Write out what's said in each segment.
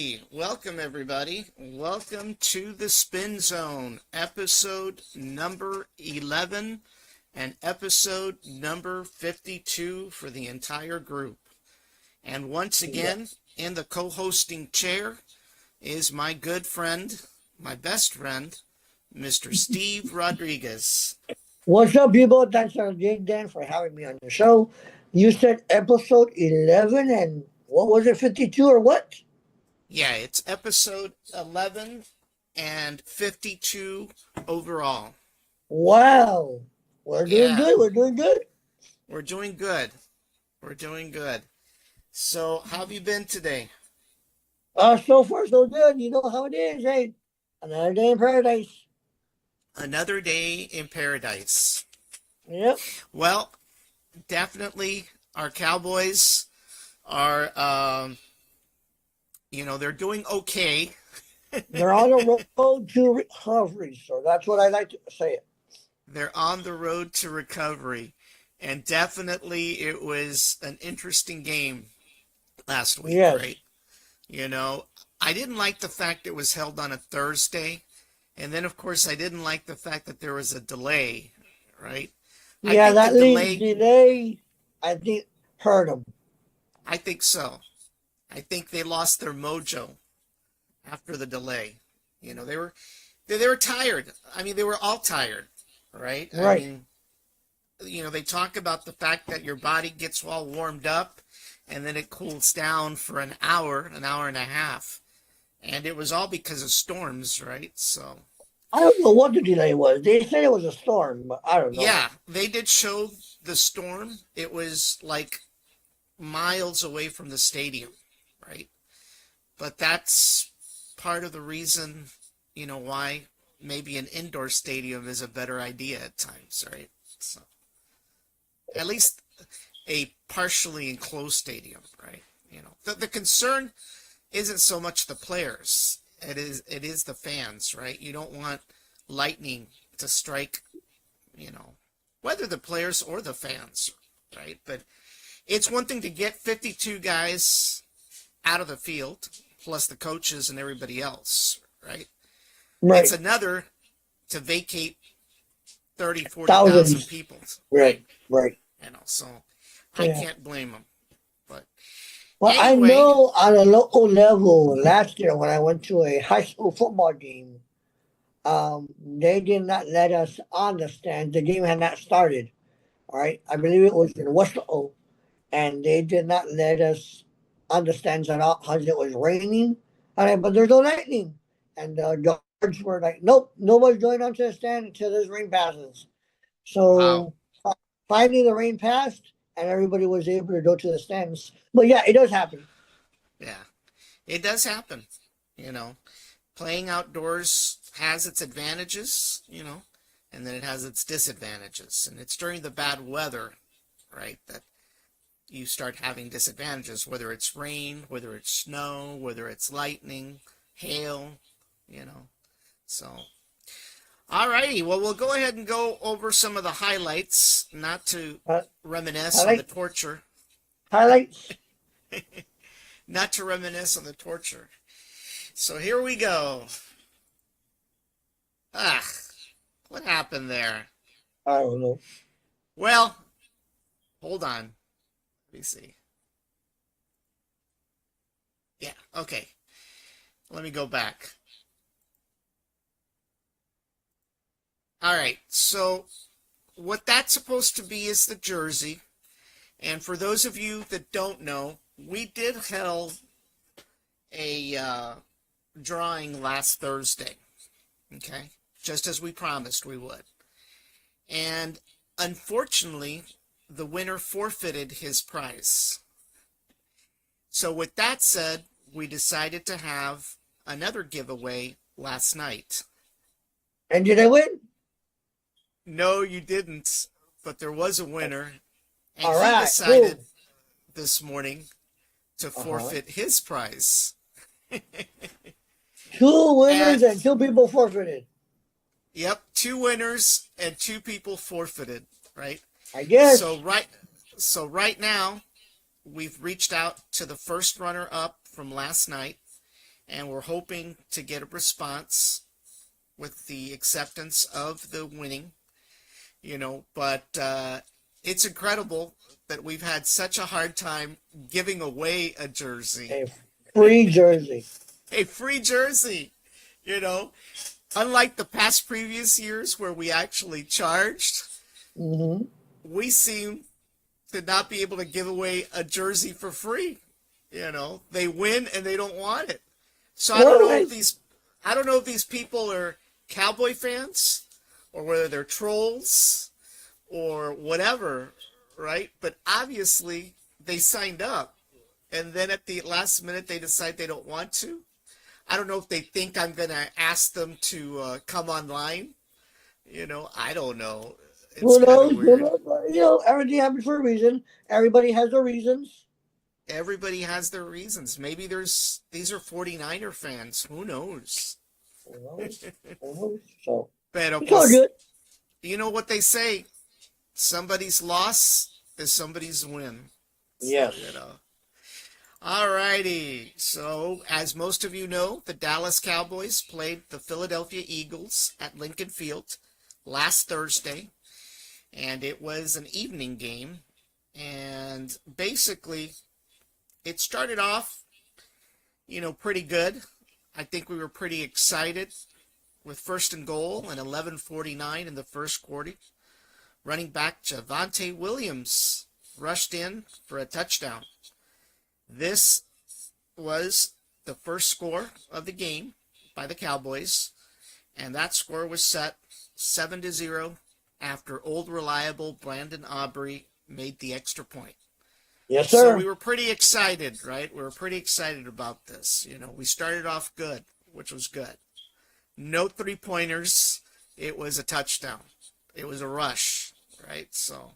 Alrighty, welcome everybody. Welcome to the Spin Zone, episode number 11 and episode number 52 for the entire group. And once again, in the co-hosting chair is my good friend, my best friend, Mr. Steve Rodriguez. What's up, people? Thanks again for having me on the show. You said episode 11 and what was it, 52 or what? Yeah, it's episode 11 and 52 overall. Wow. We're doing good. We're doing good. We're doing good. We're doing good. So, how have you been today? So far, so good. You know how it is, right? Another day in paradise. Another day in paradise. Yep. Well, definitely our Cowboys are, they're doing okay. They're on the road to recovery, so that's what I like to say it. They're on the road to recovery. And definitely it was an interesting game last week, right? You know, I didn't like the fact it was held on a Thursday. And then, of course, I didn't like the fact that there was a delay, right? Yeah, that delay, I think, hurt them. I think so. I think they lost their mojo after the delay. You know, they were tired. I mean, they were all tired, right? Right. I mean, they talk about the fact that your body gets all warmed up and then it cools down for an hour and a half. And it was all because of storms, right? So I don't know what the delay was. They said it was a storm, but I don't know. Yeah, they did show the storm. It was like miles away from the stadium, right? But that's part of the reason, why maybe an indoor stadium is a better idea at times, right? So at least a partially enclosed stadium, right? The concern isn't so much the players. It is the fans, right? You don't want lightning to strike, whether the players or the fans, right? But it's one thing to get 52 guys out of the field, plus the coaches and everybody else, right? Right. It's another to vacate 30, 40,000 people. Right. So I can't blame them. But well, anyway, I know on a local level, last year when I went to a high school football game, they did not let us on the stands. The game had not started. All right. I believe it was in Western, and they did not let us on the stands at all because it was raining. All right, but there's no lightning. And the guards were like, nope, nobody's going onto the stand until this rain passes. So finally the rain passed and everybody was able to go to the stands. But yeah, it does happen. Yeah, it does happen. Playing outdoors has its advantages, and then it has its disadvantages. And it's during the bad weather, right, that you start having disadvantages, whether it's rain, whether it's snow, whether it's lightning, hail, So, all righty. Well, we'll go ahead and go over some of the highlights, not to reminisce on the torture. Highlights? Not to reminisce on the torture. So here we go. What happened there? I don't know. Well, hold on. Let me see. Yeah, okay. Let me go back. All right, so what that's supposed to be is the jersey. And for those of you that don't know, we did held a drawing last Thursday, okay? Just as we promised we would. And unfortunately, the winner forfeited his prize. So with that said, we decided to have another giveaway last night. And did I win? No, you didn't, but there was a winner. And all he right, decided this morning to forfeit his prize. 2 winners and 2 people forfeited. Yep, 2 winners and 2 people forfeited, right? I guess. So right now, we've reached out to the first runner-up from last night, and we're hoping to get a response with the acceptance of the winning, but it's incredible that we've had such a hard time giving away a jersey, A free jersey. a free jersey, you know, unlike the past previous years where we actually charged, Mm-hmm. we seem to not be able to give away a jersey for free. They win and they don't want it. So I don't know if these people are Cowboy fans or whether they're trolls or whatever, right? But obviously they signed up and then at the last minute they decide they don't want to. I don't know if they think I'm going to ask them to come online. I don't know. It's Who kind of knows? Who weird. knows? Everything happens for a reason. Everybody has their reasons. Everybody has their reasons. Maybe these are 49er fans. Who knows? Who knows? Who knows? So Pero it's all pues, good. you know what they say? Somebody's loss is somebody's win. So, Yes. Alrighty. So, as most of you know, the Dallas Cowboys played the Philadelphia Eagles at Lincoln Field last Thursday, and it was an evening game. And basically, it started off, pretty good. I think we were pretty excited with first and goal and 11:49 in the first quarter. Running back Javonte Williams rushed in for a touchdown. This was the first score of the game by the Cowboys, and that score was set 7-0 after old reliable Brandon Aubrey made the extra point. Yes, So sir. we were pretty excited, right? We were pretty excited about this. We started off good, which was good. No three-pointers. It was a touchdown. It was a rush, right? So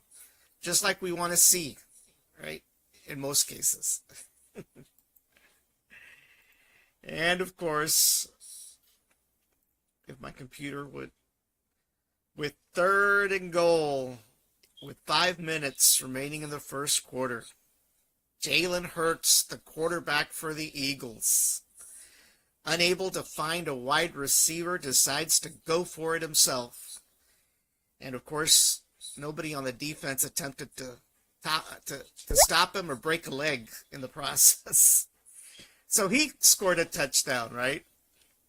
just like we want to see, right? In most cases. And of course, if my computer would, with third and goal, with 5 minutes remaining in the first quarter, Jalen Hurts, the quarterback for the Eagles, unable to find a wide receiver, decides to go for it himself. And of course, nobody on the defense attempted to stop him or break a leg in the process. So he scored a touchdown, right?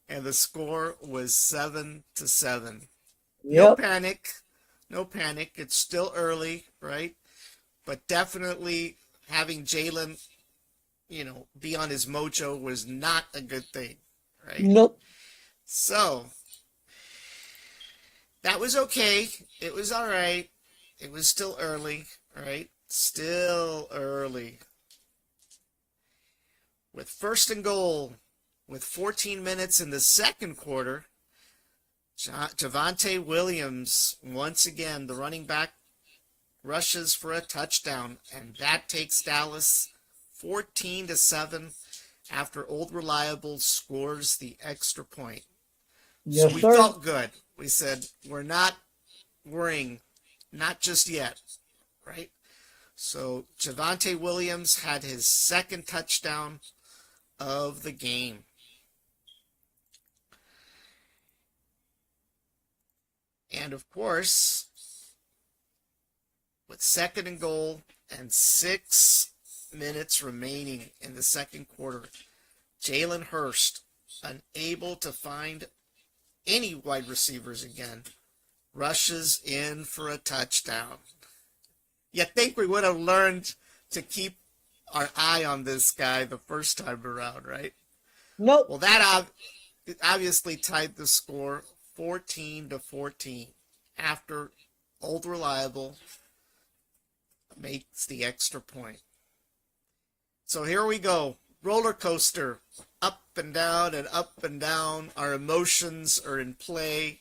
And the score was 7-7. No Yep. panic. No panic. It's still early, right? But definitely having Jalen, be on his mojo was not a good thing, right? Nope. So that was okay. It was all right. It was still early, right? Still early. With first and goal, with 14 minutes in the second quarter, Javonte Williams, once again, the running back, rushes for a touchdown, and that takes Dallas 14-7 after Old Reliable scores the extra point. So Yes, we sir. felt good. We said, we're not worrying, not just yet, right? So Javonte Williams had his second touchdown of the game. And of course, with second and goal and 6 minutes remaining in the second quarter, Jalen Hurst, unable to find any wide receivers again, rushes in for a touchdown. You think we would have learned to keep our eye on this guy the first time around, right? Nope. Well, that obviously tied the score 14-14 after Old Reliable makes the extra point. So here we go. Roller coaster. Up and down and up and down. Our emotions are in play.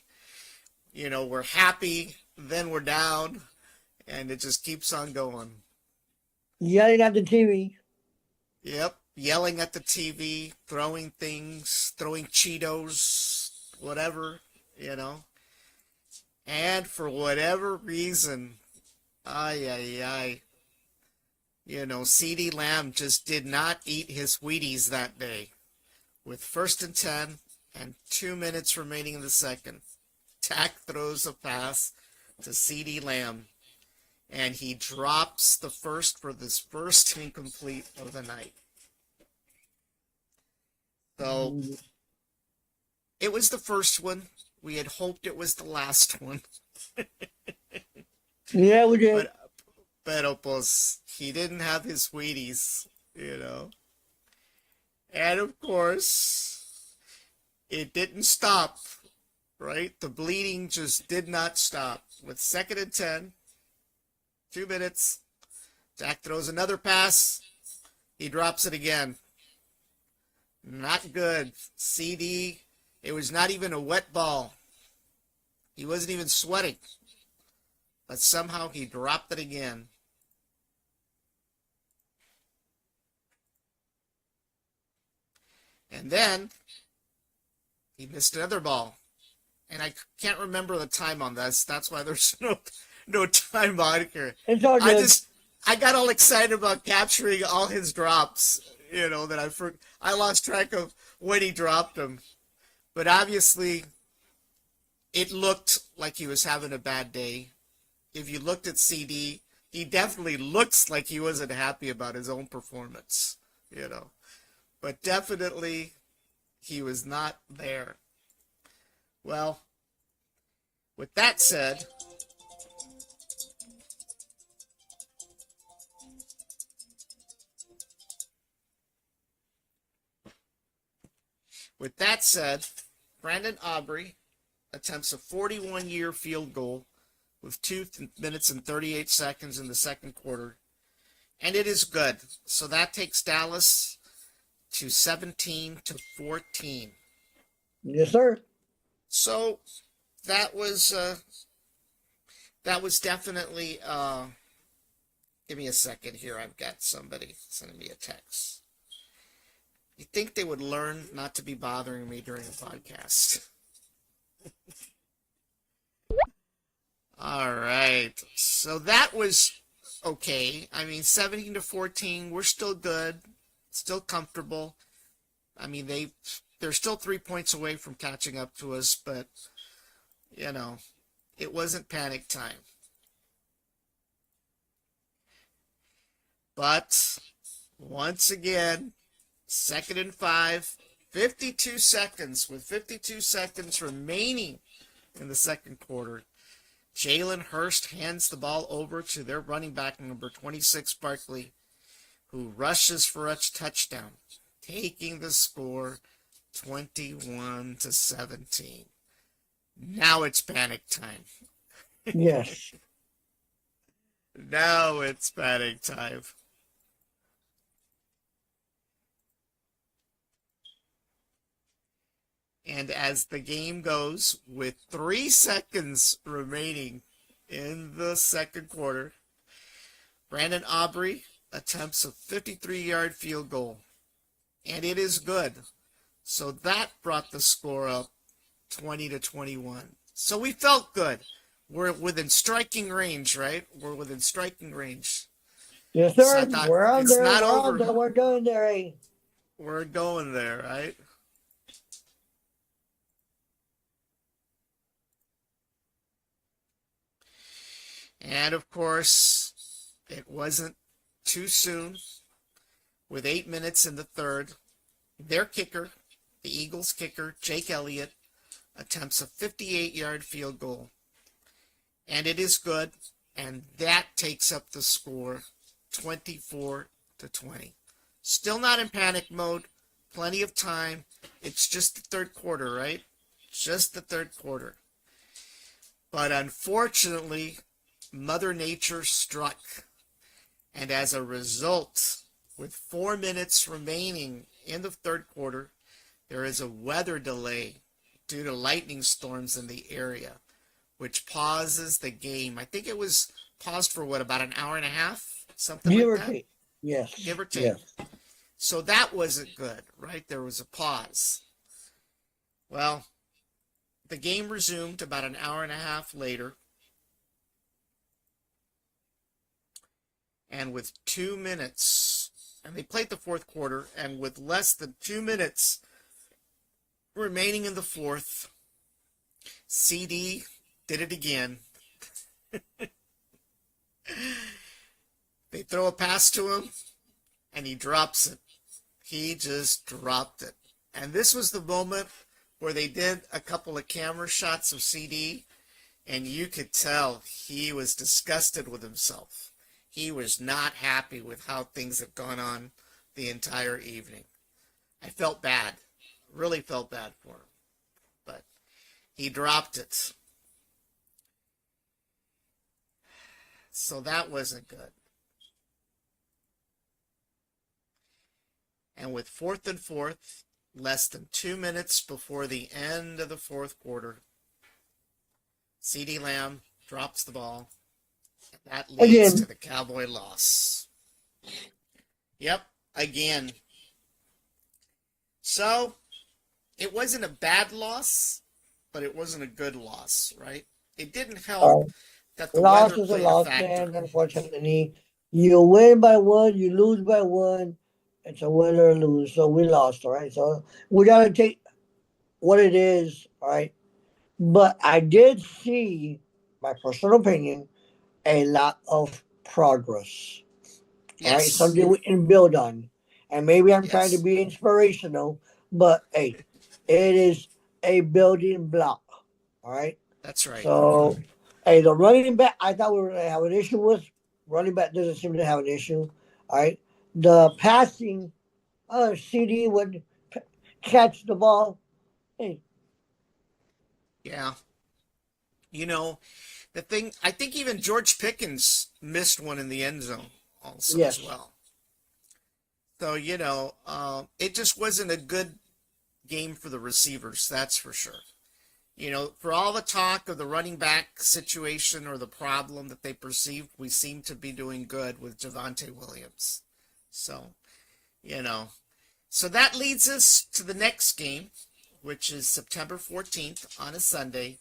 We're happy, then we're down, and it just keeps on going. Yelling at the TV. Yep. Yelling at the TV, throwing things, throwing Cheetos, whatever, And for whatever reason, CeeDee Lamb just did not eat his Wheaties that day. with 1st and 10 and 2 minutes remaining in the second. Dak throws a pass to CeeDee Lamb, and he drops the first for this first incomplete of the night. So it was the first one. We had hoped it was the last one. Yeah, we did. Pero pues, he didn't have his Wheaties, you know. And of course, it didn't stop, right? The bleeding just did not stop. With 2nd and 10, 2 minutes, Dak throws another pass. He drops it again. Not good. CD, it was not even a wet ball. He wasn't even sweating. But somehow he dropped it again. And then he missed another ball. And I can't remember the time on this. That's why there's no time on here. It's all good. I got all excited about capturing all his drops, you know, that I lost track of when he dropped them. But obviously, it looked like he was having a bad day. If you looked at CD, he definitely looks like he wasn't happy about his own performance, you know. But definitely, he was not there. Well, with that said, Brandon Aubrey attempts a 41-year field goal with 2 minutes and 38 seconds in the second quarter. And it is good. So that takes Dallas to 17-14. Yes, sir. So that was definitely give me a second here. I've got somebody sending me a text. You'd think they would learn not to be bothering me during the podcast. All right. So that was okay. I mean, 17-14, we're still good, still comfortable. I mean, they're still 3 points away from catching up to us, but, you know, it wasn't panic time. But, once again, 2nd and 5, 52 seconds, with 52 seconds remaining in the second quarter. Jalen Hurst hands the ball over to their running back, number 26, Barkley, who rushes for a touchdown, taking the score 21-17. Now it's panic time. Yes. Now it's panic time. And as the game goes, with 3 seconds remaining in the second quarter, Brandon Aubrey attempts a 53-yard field goal. And it is good. So that brought the score up 20-21. So we felt good. We're within striking range, right? We're within striking range. Yes, sir. So We're on it's there. not We're over. on there. We're going there, eh? We're going there, right? And of course, it wasn't too soon. With 8 minutes in the third, their kicker, the Eagles kicker, Jake Elliott, attempts a 58-yard field goal. And it is good, and that takes up the score 24-20. Still not in panic mode. Plenty of time. It's just the third quarter, right? Just the third quarter. But unfortunately, Mother Nature struck. And as a result, with 4 minutes remaining in the third quarter, there is a weather delay due to lightning storms in the area, which pauses the game. I think it was paused for about an hour and a half? Something Give like or that? take. Yes. Give or take. Yes. So that wasn't good, right? There was a pause. Well, the game resumed about an hour and a half later. And with 2 minutes, and they played the fourth quarter, and with less than 2 minutes remaining in the fourth, CD did it again. They throw a pass to him, and he drops it. He just dropped it. And this was the moment where they did a couple of camera shots of CD, and you could tell he was disgusted with himself. He was not happy with how things had gone on the entire evening. I felt bad. Really felt bad for him. But he dropped it. So that wasn't good. And with 4th and 4th, less than 2 minutes before the end of the fourth quarter, CeeDee Lamb drops the ball. And that leads to the Cowboy loss. Yep, again. So, it wasn't a bad loss, but it wasn't a good loss, right? It didn't help that the loss weather is a played loss, a factor. and unfortunately, you win by one, you lose by one. It's a win or lose, so we lost, all right? So we got to take what it is, all right? But I did see, my personal opinion, a lot of progress, all right? Yes. Something we can build on. And maybe I'm trying to Yes. be inspirational, but hey, it is a building block, all right? That's right. So, hey, the running back, I thought we were going to have an issue with. Running back doesn't seem to have an issue. All right. The passing, CD would catch the ball. Hey, Yeah. You know, the thing, I think even George Pickens missed one in the end zone also as yes. well. So, it just wasn't a good game for the receivers, that's for sure. For all the talk of the running back situation or the problem that they perceived, we seem to be doing good with Javonte Williams. So, So that leads us to the next game, which is September 14th on a Sunday.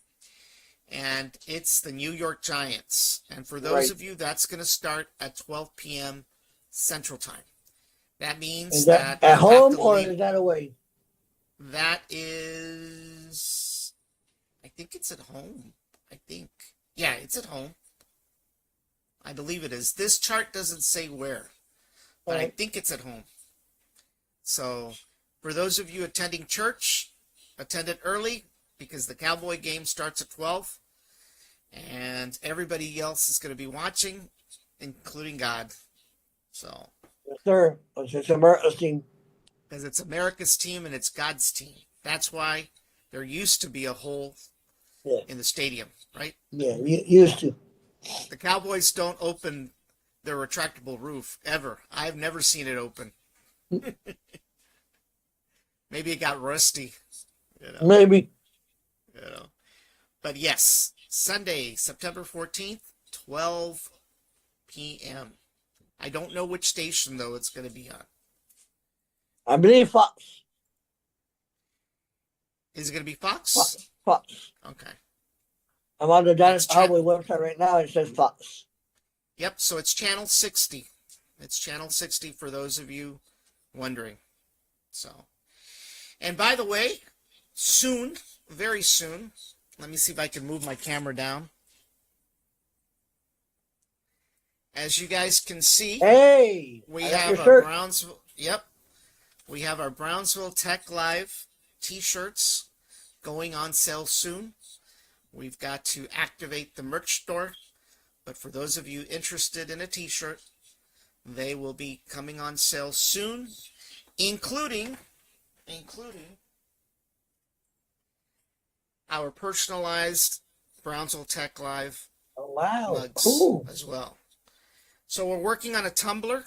And it's the New York Giants. And for those of you, that's going to start at 12 p.m. Central Time. That means Is that that at you have home to or leave. is that away? That is, I think it's at home. I think. Yeah, it's at home. I believe it is. This chart doesn't say where, but I think it's at home. So, for those of you attending church, attend it early because the Cowboy game starts at 12. And everybody else is going to be watching, including God. So, Yes, sir. It's America's team. because it's America's team and it's God's team. That's why there used to be a hole in the stadium, right? Yeah, used to. The Cowboys don't open their retractable roof ever. I've never seen it open. Maybe it got rusty. Maybe. But yes, Sunday, September 14th, 12 p.m. I don't know which station, though, it's going to be on. I believe Fox. Is it going to be Fox? Fox. Okay. I'm on the Dallas Cowboy website right now. It says Fox. Yep, so it's channel 60. It's channel 60 for those of you wondering. So, and by the way, soon, very soon, let me see if I can move my camera down. As you guys can see, we have our Brownsville. Yep, we have our Brownsville Tech Live T-shirts going on sale soon. We've got to activate the merch store, but for those of you interested in a T-shirt, they will be coming on sale soon, including our personalized Brownsville Tech Live mugs as well. So we're working on a Tumblr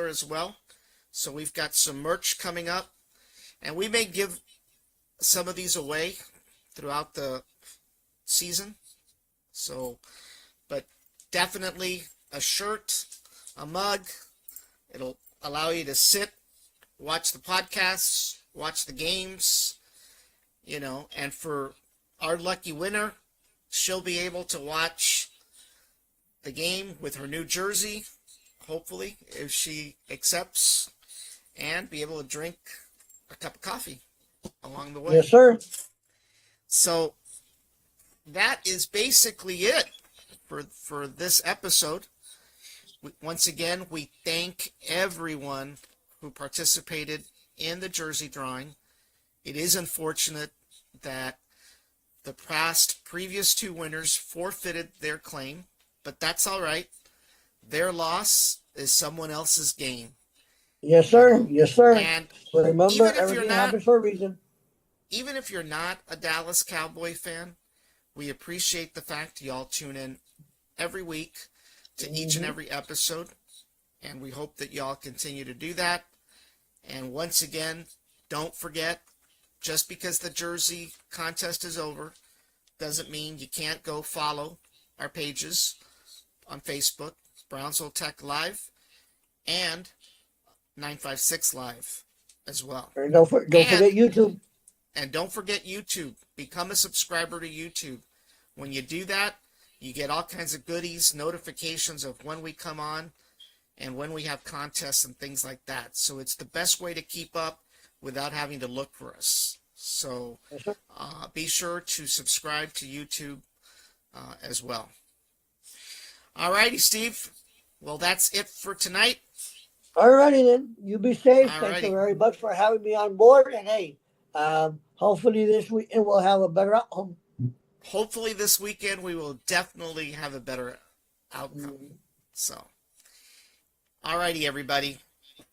as well. So we've got some merch coming up, and we may give some of these away throughout the season. So, but definitely a shirt, a mug. It'll allow you to sit, watch the podcasts, watch the games, and for our lucky winner, she'll be able to watch the game with her new jersey, hopefully, if she accepts, and be able to drink a cup of coffee along the way. Yes, sir. So that is basically it for this episode. Once again, we thank everyone who participated in the jersey drawing. It is unfortunate that the previous two winners forfeited their claim, but that's all right. Their loss is someone else's gain. Yes, You sir. know? Yes, sir. And But remember, even if you're everything not happens for a reason. even if you're not a Dallas Cowboy fan, we appreciate the fact y'all tune in every week to each and every episode, and we hope that y'all continue to do that. And once again, don't forget, just because the jersey contest is over doesn't mean you can't go follow our pages on Facebook, Brownsville Tech Live, and 956 Live as well. And don't forget YouTube. And don't forget YouTube. Become a subscriber to YouTube. When you do that, you get all kinds of goodies, notifications of when we come on and when we have contests and things like that. So it's the best way to keep up without having to look for us. So Yes, sir. be sure to subscribe to YouTube as well. All righty, Steve. Well, that's it for tonight. Alrighty then. You be safe. Thank Alrighty. you very much for having me on board. And hey, hopefully this weekend we'll have a better outcome. Hopefully this weekend we will definitely have a better outcome. So, alrighty, everybody.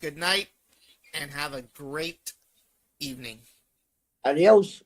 Good night and have a great evening. Adios.